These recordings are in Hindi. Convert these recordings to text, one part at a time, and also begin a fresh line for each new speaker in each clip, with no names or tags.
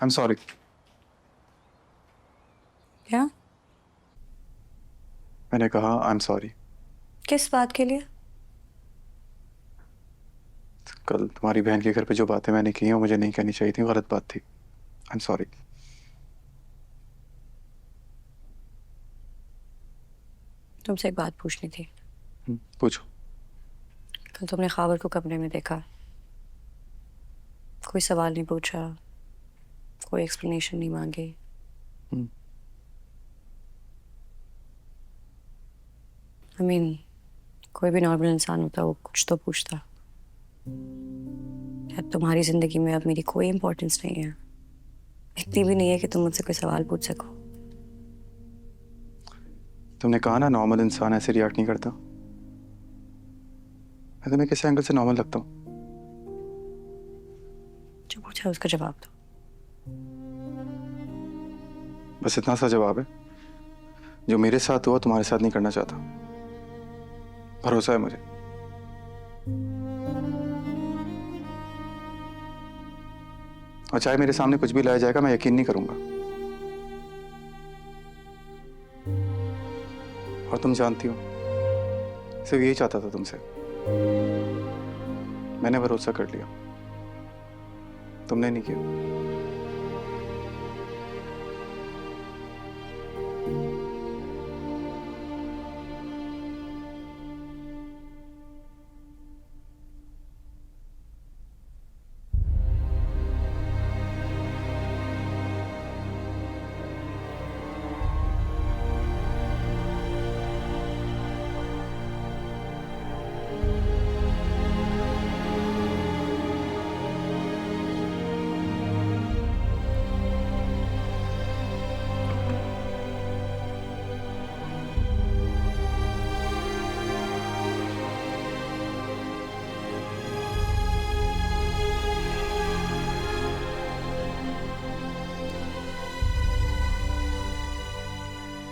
I am sorry.
क्या?
मैंने कहा आई एम सॉरी।
किस बात के लिए?
कल तुम्हारी बहन के घर पे जो बातें मैंने की हैं वो मुझे नहीं कहनी चाहिए थी, गलत बात थी। I am sorry.
तुमसे एक बात पूछनी थी।
पूछो।
कल तुमने खाबर को कमरे में देखा, कोई सवाल नहीं पूछा, कोई एक्सप्लेनेशन नहीं मांगी।
हम्म,
आई मीन कोई भी नॉर्मल इंसान होता वो कुछ तो पूछता। शायद तुम्हारी जिंदगी में अब मेरी कोई इंपॉर्टेंस नहीं है, इतनी भी नहीं है कि तुम मुझसे कोई सवाल पूछ सको।
तुमने कहा ना नॉर्मल इंसान ऐसे रिएक्ट नहीं करता। मैं तुम्हें किस एंगल से नॉर्मल लगता हूँ?
जो पूछा उसका जवाब दो।
बस इतना सा जवाब है। जो मेरे साथ हुआ तुम्हारे साथ नहीं करना चाहता। भरोसा है मुझे। और चाहे मेरे सामने कुछ भी लाया जाएगा, मैं यकीन नहीं करूंगा। और तुम जानती हो, सिर्फ यही चाहता था तुमसे। मैंने भरोसा कर लिया, तुमने नहीं किया।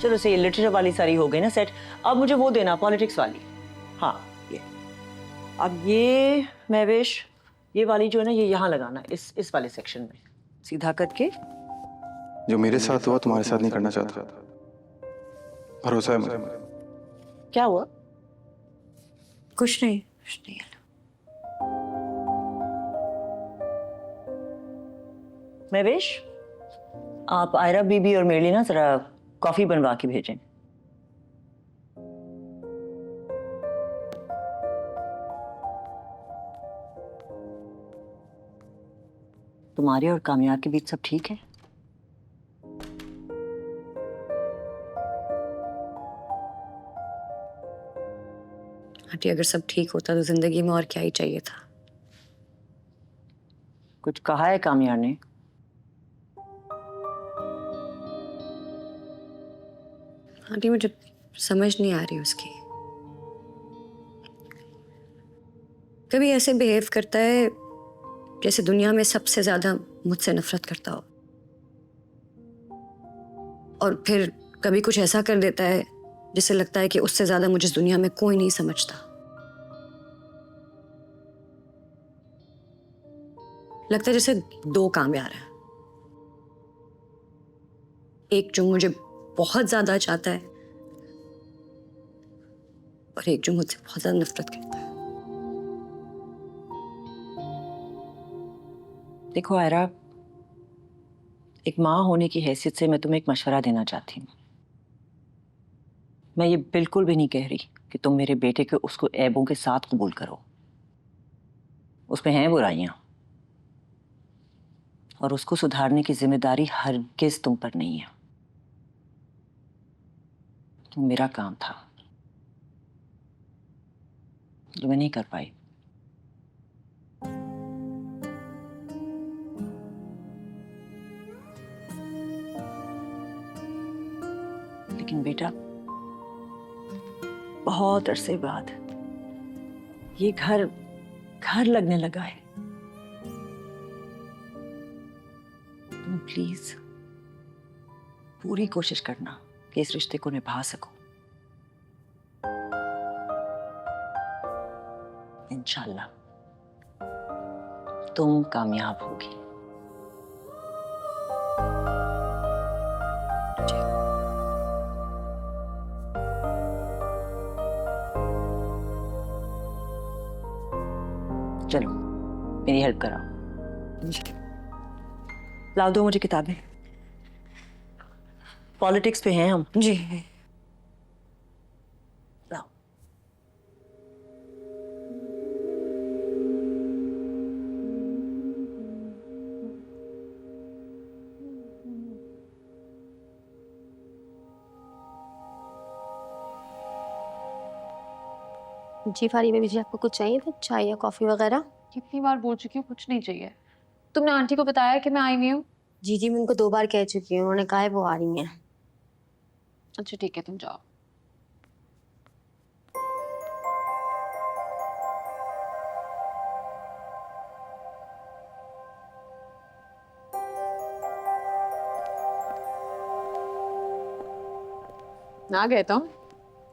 चलो से ये लिटरेचर वाली सारी हो गई ना सेट। अब मुझे वो देना पॉलिटिक्स वाली। हाँ ये। अब ये महवेश, ये वाली जो है ना ये यहाँ लगाना इस वाले सेक्शन में सीधा करके।
जो मेरे साथ हुआ तुम्हारे साथ नहीं करना चाहता। भरोसा है मुझे।
क्या हुआ?
कुछ नहीं, कुछ नहीं।
महवेश, आप आयरा बीबी और मेरे लिए ना जरा कॉफी बनवा के भेजें। तुम्हारे और कामयाब के बीच सब ठीक है?
आंटी अगर सब ठीक होता तो जिंदगी में और क्या ही चाहिए था।
कुछ कहा है कामयाब ने?
आंटी मुझे समझ नहीं आ रही उसकी। कभी ऐसे बिहेव करता है जैसे दुनिया में सबसे ज्यादा मुझसे नफरत करता हो, और फिर कभी कुछ ऐसा कर देता है जिससे लगता है कि उससे ज्यादा मुझे इस दुनिया में कोई नहीं समझता। लगता है जैसे दो कामयार हैं, एक जो मुझे बहुत ज्यादा चाहता है और एक जो मुझसे बहुत ज्यादा नफरत करता है।
देखो आयरा, एक माँ होने की हैसियत से मैं तुम्हें एक मशवरा देना चाहती हूँ। मैं ये बिल्कुल भी नहीं कह रही कि तुम मेरे बेटे के उसको ऐबों के साथ कबूल करो। उसमें हैं बुराइयां, और उसको सुधारने की जिम्मेदारी हरगिज तुम पर नहीं है। वो मेरा काम था जो मैं नहीं कर पाई। लेकिन बेटा, बहुत अरसे बाद ये घर घर लगने लगा है। तुम प्लीज पूरी कोशिश करना कि इस रिश्ते को निभा सको। इंशाल्लाह तुम कामयाब होगी। चलो मेरी हेल्प कराओ।
जी।
लाओ दो मुझे किताबें, पॉलिटिक्स पे हैं हम।
जी।
लाओ।
जी फारी बेबी जी, आपको कुछ चाहिए था, चाय या कॉफी वगैरह?
कितनी बार बोल चुकी हूँ कुछ नहीं चाहिए। तुमने आंटी को बताया कि मैं आई हुई हूँ?
जी जी, मैं उनको 2 बार कह चुकी हूँ, उन्होंने कहा है वो आ रही हैं।
अच्छा ठीक है, तुम जाओ। आ गए तुम?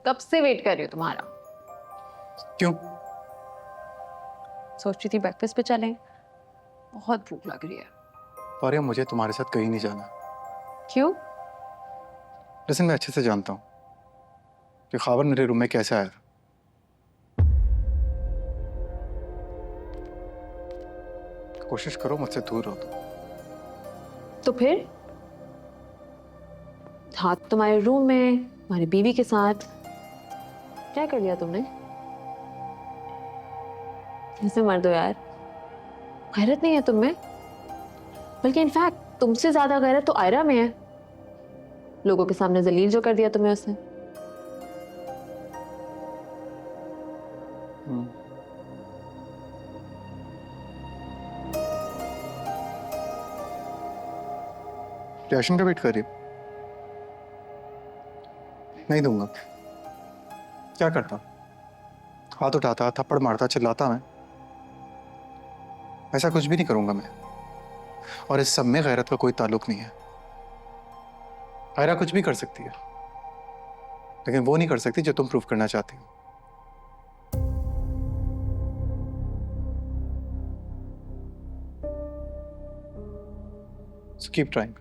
कब से वेट कर रही हूँ तुम्हारा।
क्यों?
सोच रही थी ब्रेकफास्ट पे चलें, बहुत भूख लग रही है।
फारिया, मुझे तुम्हारे साथ कहीं नहीं जाना।
क्यों?
लेकिन मैं अच्छे से जानता हूँ कि खावर मेरे रूम में कैसे आया था। कोशिश करो मुझसे दूर रहो तुम।
तो फिर हाँ, तुम्हारे रूम में तुम्हारी बीवी के साथ क्या कर लिया तुमने? कैसे मर्द हो यार, गैरत नहीं है तुम में। बल्कि इनफैक्ट तुमसे ज्यादा गैरत तो आयरा में है। लोगों के सामने जलील जो कर दिया तुम्हें उसने।
रिएक्शन का वेट कर रही हो? नहीं दूंगा। क्या करता? हाथ उठाता, थप्पड़ मारता, चिल्लाता मैं? ऐसा कुछ भी नहीं करूंगा मैं। और इस सब में गैरत का कोई ताल्लुक नहीं है। आयरा कुछ भी कर सकती है, लेकिन वो नहीं कर सकती जो तुम प्रूव करना चाहती हो। So keep trying.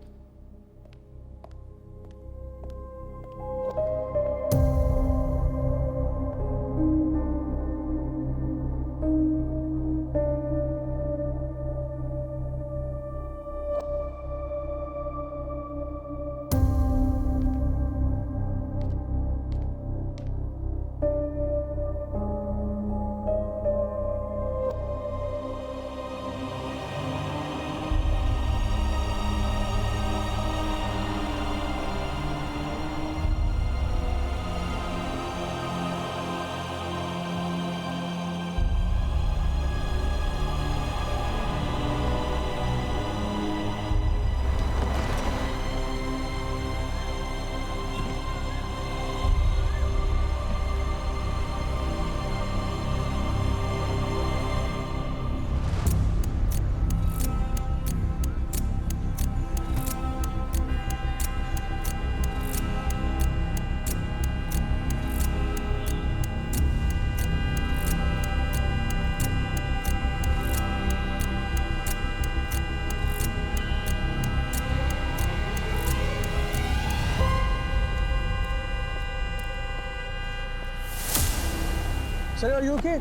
Sir, are you okay?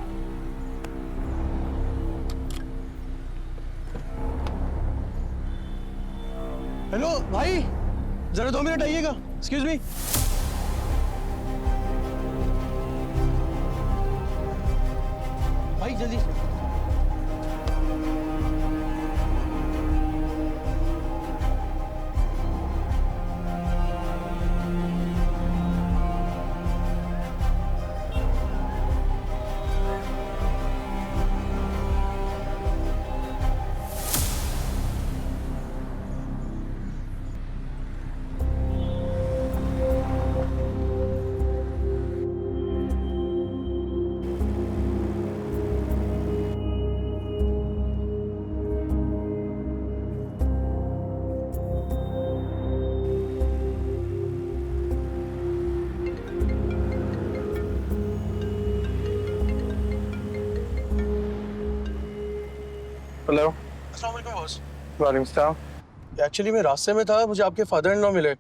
Hello भाई, जरा 2 मिनट आइएगा। Excuse me. भाई जल्दी।
हेलो।
अस्सलाम वालेकुम बॉस।
वालेकुम सलाम।
एक्चुअली मैं रास्ते में था, मुझे आपके फादर इन लॉ मिले।